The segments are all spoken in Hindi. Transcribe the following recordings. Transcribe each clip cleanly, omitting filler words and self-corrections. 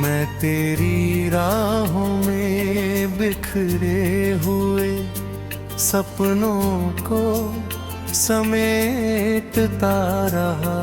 मैं तेरी राहों में बिखरे हुए सपनों को समेटता रहा।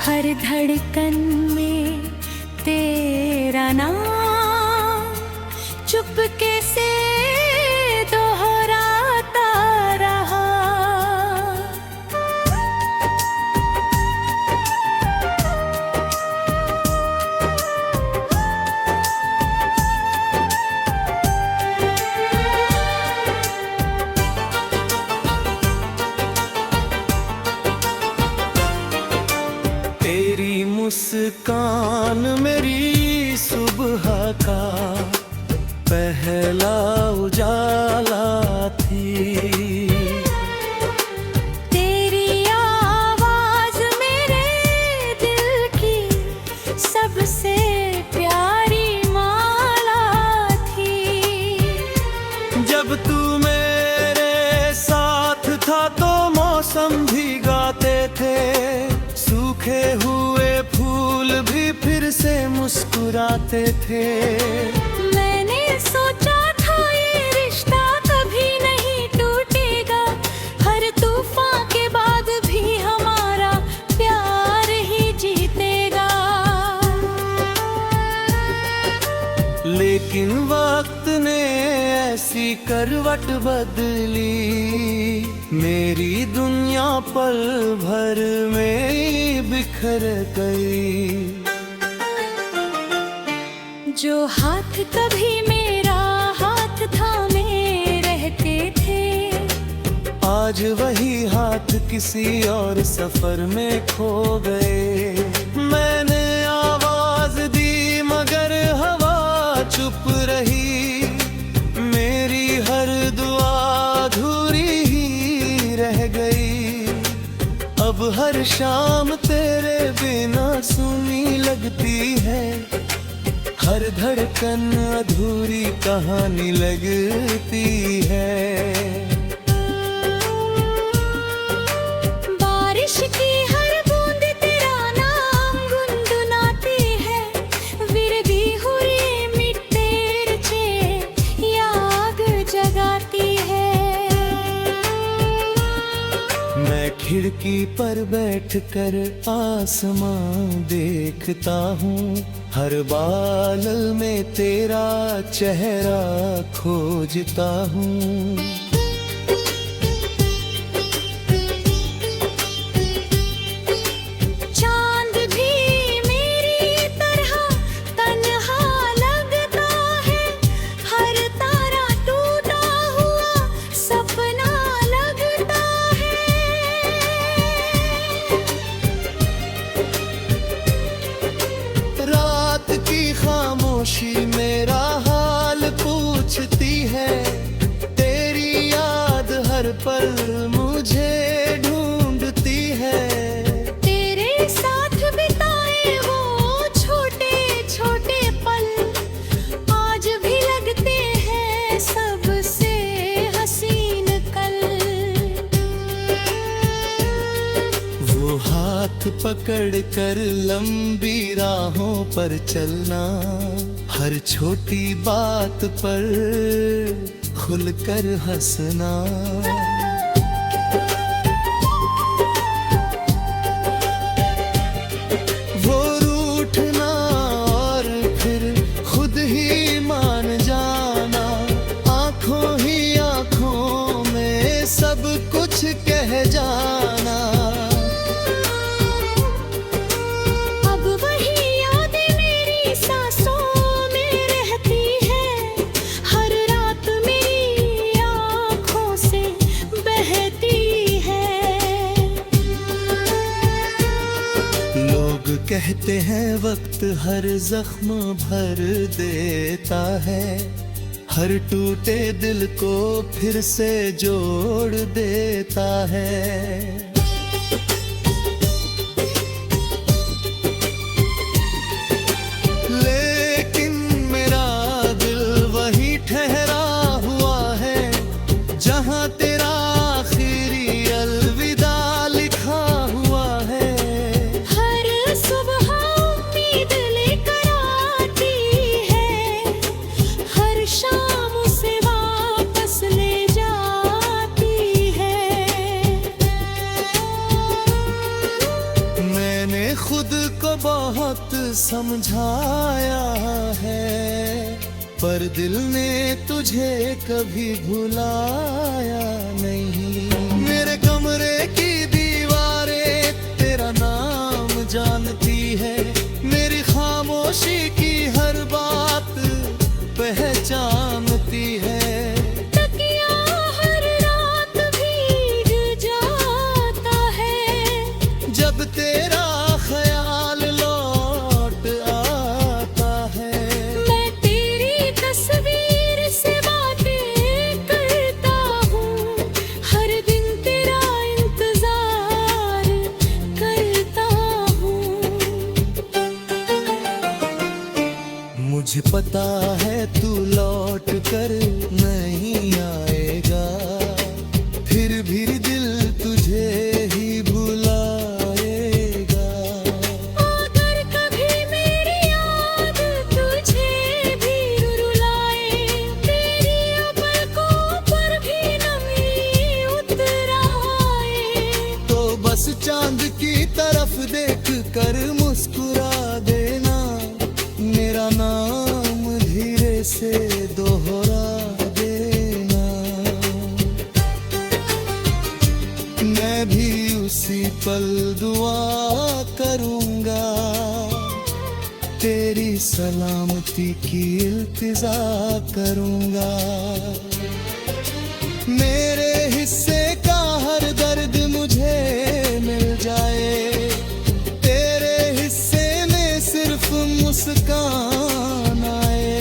हर धड़कन में तेरा नाम चुपके से दोहराता रहा। तेरी मुस्कान मेरी सुबह का पहला उजाला थी। तेरी आवाज मेरे दिल की सबसे प्यारी माला थी। जब तू मेरे साथ था तो मौसम भी गाते थे, सूखे हुए फूल भी फिर से मुस्कुराते थे। मैंने सोचा था ये रिश्ता कभी नहीं टूटेगा, हर तूफान के बाद भी हमारा प्यार ही जीतेगा। लेकिन वक्त ने ऐसी करवट बदली, मेरी दुनिया पल भर में बिखर गई। जो हाथ कभी मेरा हाथ थामे रहते थे, आज वही हाथ किसी और सफर में खो गए। मैंने आवाज दी मगर हवा चुप रही, मेरी हर दुआ अधूरी ही रह गई। अब हर शाम तेरे बिना सुनी लगती है, हर धड़कन अधूरी कहानी लगती है। बारिश की हर बूंद तेरा नाम गुनगुनाती है, विरदी हुई मिट्टी चे याद जगाती है। मैं खिड़की पर बैठकर आसमां देखता हूँ, हर बादल में तेरा चेहरा खोजता हूँ। चांद भी मेरी तरह तन्हा लगता है, हर तारा टूटा हुआ सपना लगता है। रात की खामोशी मेरा हाल पूछती है, तेरी याद हर पल मुझे ढूंढती है। तेरे साथ बिताए वो छोटे छोटे पल आज भी लगते हैं सबसे हसीन कल। वो हाथ पकड़ कर लंबी राहों पर चलना, हर छोटी बात पर खुलकर हंसना। वो रूठना और फिर खुद ही मान जाना, आंखों ही आंखों में सब कुछ कह जाना। अब वही यादें मेरी सांसों में रहती है, हर रात मेरी आँखों से बहती है। लोग कहते हैं वक्त हर जख्म भर देता है, हर टूटे दिल को फिर से जोड़ देता है। लेकिन मेरा दिल वही ठहरा हुआ है, जहां तेरा आखिरी अलविदा लिखा हुआ है। हर सुबह खुद को बहुत समझाया है, पर दिल ने तुझे कभी भुलाया नहीं। मेरे कमरे की दीवारें तेरा नाम जानती है, मेरी खामोशी की हर बात पहचानती है। तकिया हर रात भीग जाता है, जब तेरा ख्याल लौट आता है। मैं तेरी तस्वीर से बातें करता हूँ, हर दिन तेरा इंतजार करता हूँ। मुझे पता है तू लौट कर नहीं आएगा, फिर भी दिल तुझे ही बुलाएगा। अगर कभी मेरी याद तुझे भी रुलाए, तेरी पलकों पर भी नमी उतर आए, तो बस चांद की तरफ देख कर मुस्कुरा देना, मेरा नाम धीरे से दोहरा देना। मैं भी उसी पल दुआ करूंगा, तेरी सलामती की इल्तिजा करूंगा। मेरे हिस्से का हर दर्द मुझे मिल जाए, तेरे हिस्से में सिर्फ मुस्कान आए।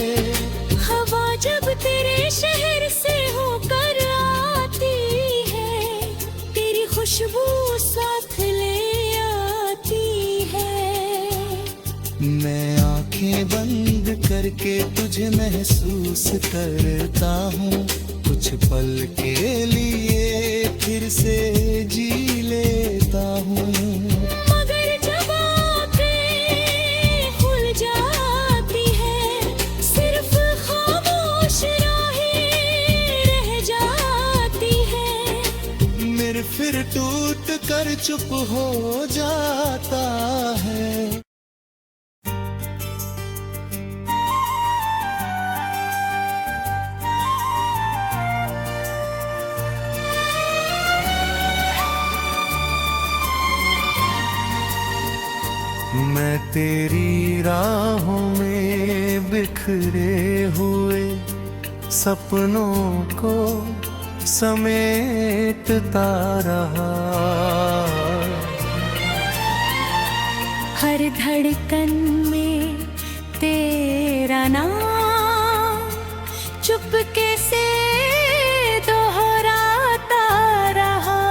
हवा जब तेरे शहर से होकर आती है, तेरी खुशबू साथ ले आती है। मैं आंखें बंद करके तुझे महसूस करता हूँ, कुछ पल के लिए फिर से जी लेता हूँ। मगर जब आँखें खुल जाती है, सिर्फ खामोश राहें रह जाती है। मेरे फिर टूट कर चुप हो जाता है। मैं तेरी राहों में बिखरे हुए सपनों को समेटता रहा। हर धड़कन में तेरा नाम चुपके से दोहराता रहा।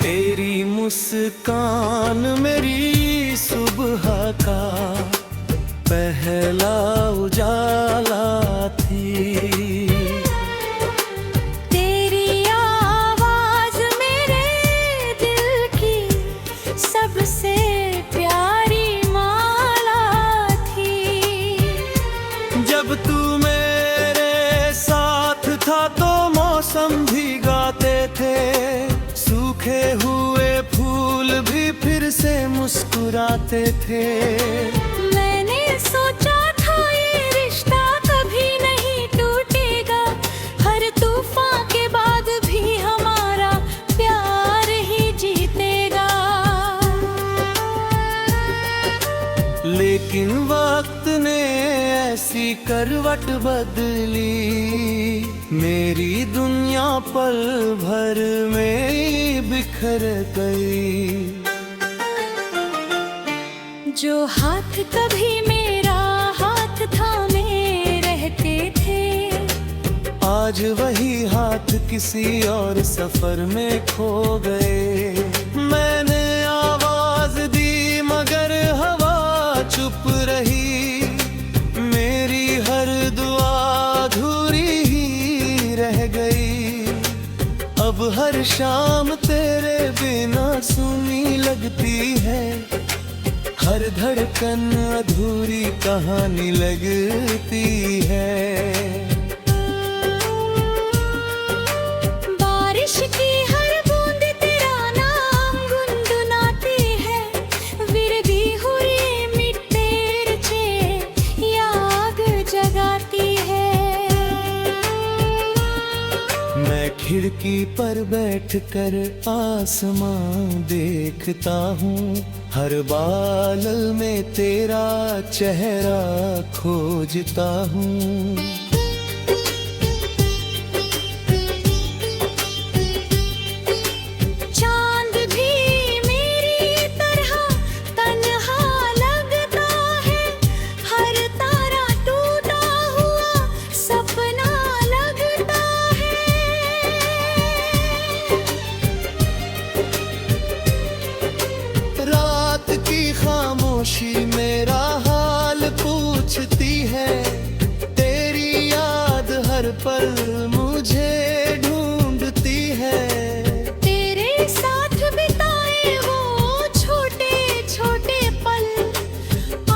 तेरी मुस्कान मेरी सुबह का पहला उजाला थी। तेरी आवाज मेरे दिल की सबसे प्यारी माला थी। जब तू मेरे साथ था तो मौसम भी गाते थे, सूखे हुए फूल भी फिर से मुस्कुराते थे। मैंने सोचा था ये रिश्ता कभी नहीं टूटेगा, हर तूफान के बाद भी हमारा प्यार ही जीतेगा। लेकिन वक्त ने ऐसी करवट बदली, मेरी दुनिया पल भर में ही बिखर गई। जो हाथ कभी मेरा हाथ थामे रहते थे, आज वही हाथ किसी और सफर में खो गए। मैंने आवाज दी मगर हवा चुप रही, मेरी हर दुआ अधूरी ही रह गई। अब हर शाम तेरे जाती है, हर धड़कन अधूरी कहानी लगती है। बारिश की हर बूंद तेरा नाम गुनगुनाती है, विरदी हुई मिट्टी चे याद जगाती है। मैं खिड़की पर बैठकर आसमां देखता हूँ, हर बादल में तेरा चेहरा खोजता हूँ। चांद भी मेरी तरह तन्हा लगता है, हर तारा टूटा हुआ सपना लगता है। रात की खामोशी मेरा हाल पूछती है, तेरी याद हर पल मुझे ढूंढती है। तेरे साथ बिताए वो छोटे छोटे पल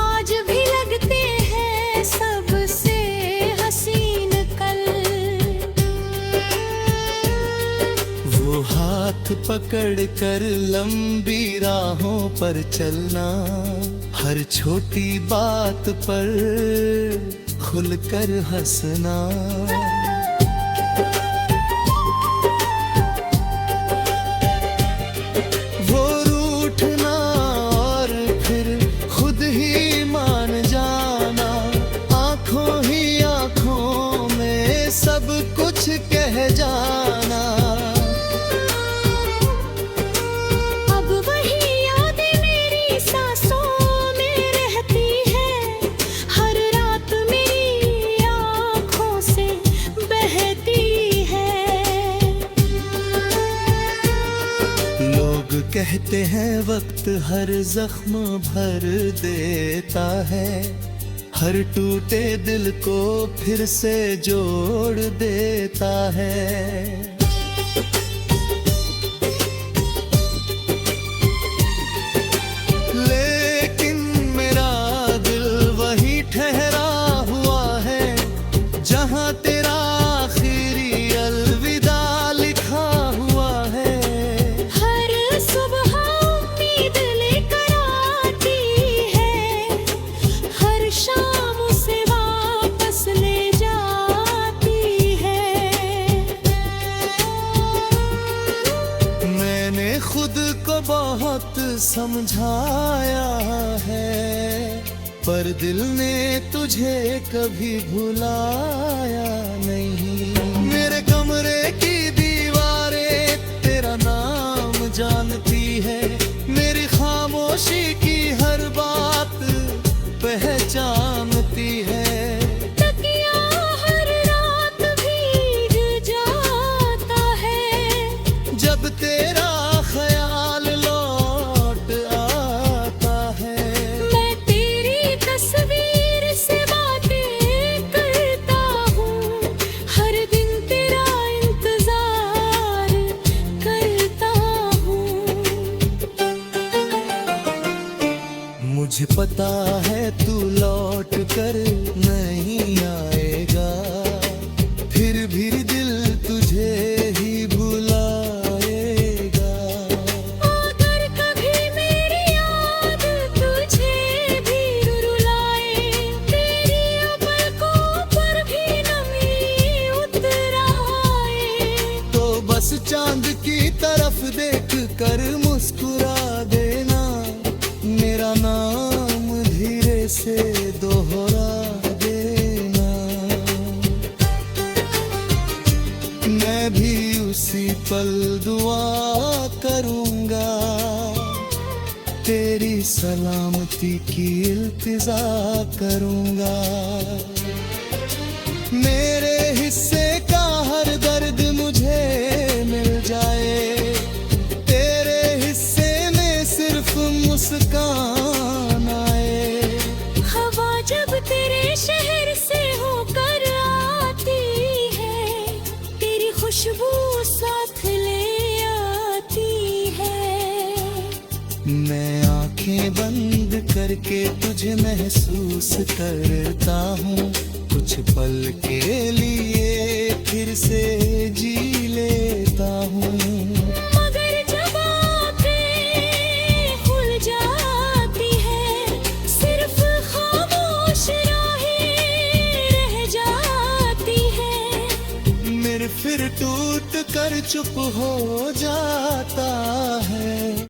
आज भी लगते हैं सबसे हसीन कल। वो हाथ पकड़ कर लंबी राहों पर चलना, हर छोटी बात पर खुलकर हंसना। वो रूठना और फिर खुद ही मान जाना, आंखों ही आंखों में सब कुछ कह जाना। अब वही यादें मेरी सांसों में रहती है, हर रात मेरी आँखों से बहती है। लोग कहते हैं वक्त हर जख्म भर देता है, हर टूटे दिल को फिर से जोड़ देता है। लेकिन मेरा दिल वही ठहरा हुआ है, जहां तेरा आखिरी अलविदा लिखा हुआ है। हर सुबह उम्मीद लेकर आती है, हर शाम उसे वापस ले जाती है। मैंने खुद को बहुत समझाया है, पर दिल ने तुझे कभी भुलाया नहीं। मेरे कमरे की दीवारें तेरा नाम जानती है, मेरी खामोशी की हर बात पहचानती है। तकिया हर रात भीग जाता है, जब तेरा ख्याल लौट आता है। मैं तेरी तस्वीर से बातें करता हूँ, हर दिन तेरा इंतजार करता हूँ। मुझे पता है तू लौट कर नहीं आएगा, फिर भी दिल तुझे ही बुलाएगा। अगर कभी मेरी याद तुझे भी रुलाए, तेरी पलकों पर भी नमी उतर आए, तो बस चांद की तरफ देख कर मुस्कुरा देना, मेरा नाम धीरे से दोहरा देना। मैं भी उसी पल दुआ करूंगा, तेरी सलामती की इल्तिजा करूंगा। मेरे हिस्से का हर दर्द मुझे मिल जाए, तेरे हिस्से में सिर्फ मुस्कान आए। हवा जब तेरे शहर से होकर आती है, तेरी खुशबू साथ ले आती है। मैं आंखें बंद करके तुझे महसूस करता हूँ, कुछ पल के लिए फिर से जी लेता हूँ। मगर जब आँखें खुल जाती है, सिर्फ खामोश राहें रह जाती है। मेरे फिर टूट कर चुप हो जाता है।